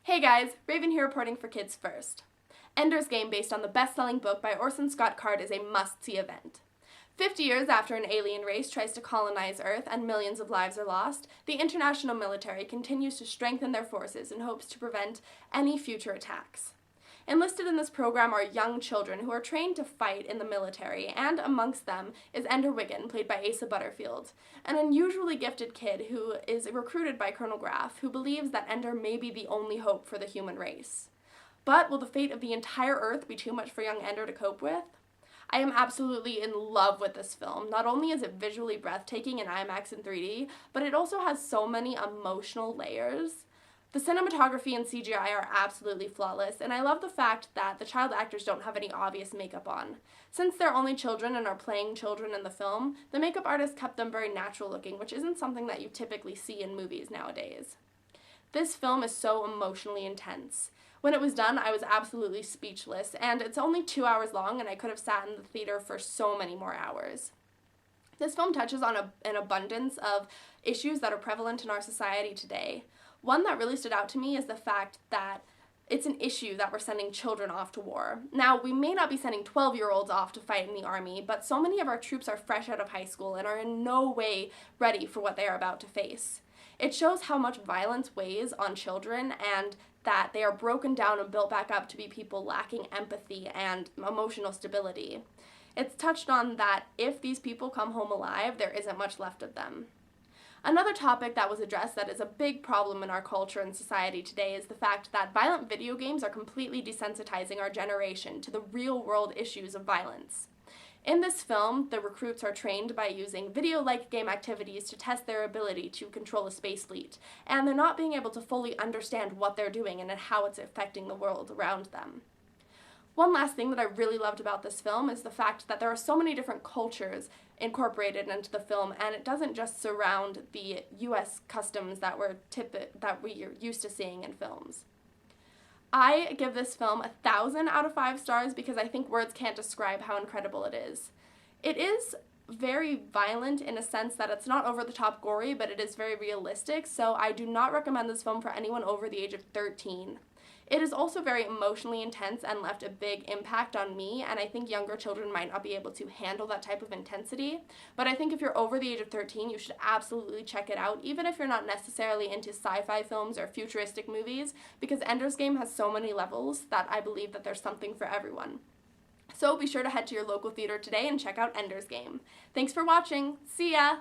Hey guys, Raven here reporting for Kids First. Ender's Game, based on the best-selling book by Orson Scott Card, is a must-see event. 50 years after an alien race tries to colonize Earth and millions of lives are lost, the international military continues to strengthen their forces in hopes to prevent any future attacks. Enlisted in this program are young children who are trained to fight in the military, and amongst them is Ender Wiggin, played by Asa Butterfield, an unusually gifted kid who is recruited by Colonel Graff, who believes that Ender may be the only hope for the human race. But will the fate of the entire Earth be too much for young Ender to cope with? I am absolutely in love with this film. Not only is it visually breathtaking in IMAX and 3D, but it also has so many emotional layers. The cinematography and CGI are absolutely flawless, and I love the fact that the child actors don't have any obvious makeup on. Since they're only children and are playing children in the film, the makeup artist kept them very natural looking, which isn't something that you typically see in movies nowadays. This film is so emotionally intense. When it was done, I was absolutely speechless, and it's only 2 hours long, and I could have sat in the theater for so many more hours. This film touches on an abundance of issues that are prevalent in our society today. One that really stood out to me is the fact that it's an issue that we're sending children off to war. Now, we may not be sending 12-year-olds off to fight in the army, but so many of our troops are fresh out of high school and are in no way ready for what they are about to face. It shows how much violence weighs on children and that they are broken down and built back up to be people lacking empathy and emotional stability. It's touched on that if these people come home alive, there isn't much left of them. Another topic that was addressed that is a big problem in our culture and society today is the fact that violent video games are completely desensitizing our generation to the real-world issues of violence. In this film, the recruits are trained by using video-like game activities to test their ability to control a space fleet, and they're not being able to fully understand what they're doing and how it's affecting the world around them. One last thing that I really loved about this film is the fact that there are so many different cultures incorporated into the film, and it doesn't just surround the US customs that we're used to seeing in films. I give this film 1,000 out of 5 stars because I think words can't describe how incredible it is. It is very violent in a sense that it's not over-the-top gory, but it is very realistic, so I do not recommend this film for anyone over the age of 13. It is also very emotionally intense and left a big impact on me, and I think younger children might not be able to handle that type of intensity. But I think if you're over the age of 13, you should absolutely check it out, even if you're not necessarily into sci-fi films or futuristic movies, because Ender's Game has so many levels that I believe that there's something for everyone. So be sure to head to your local theater today and check out Ender's Game. Thanks for watching. See ya!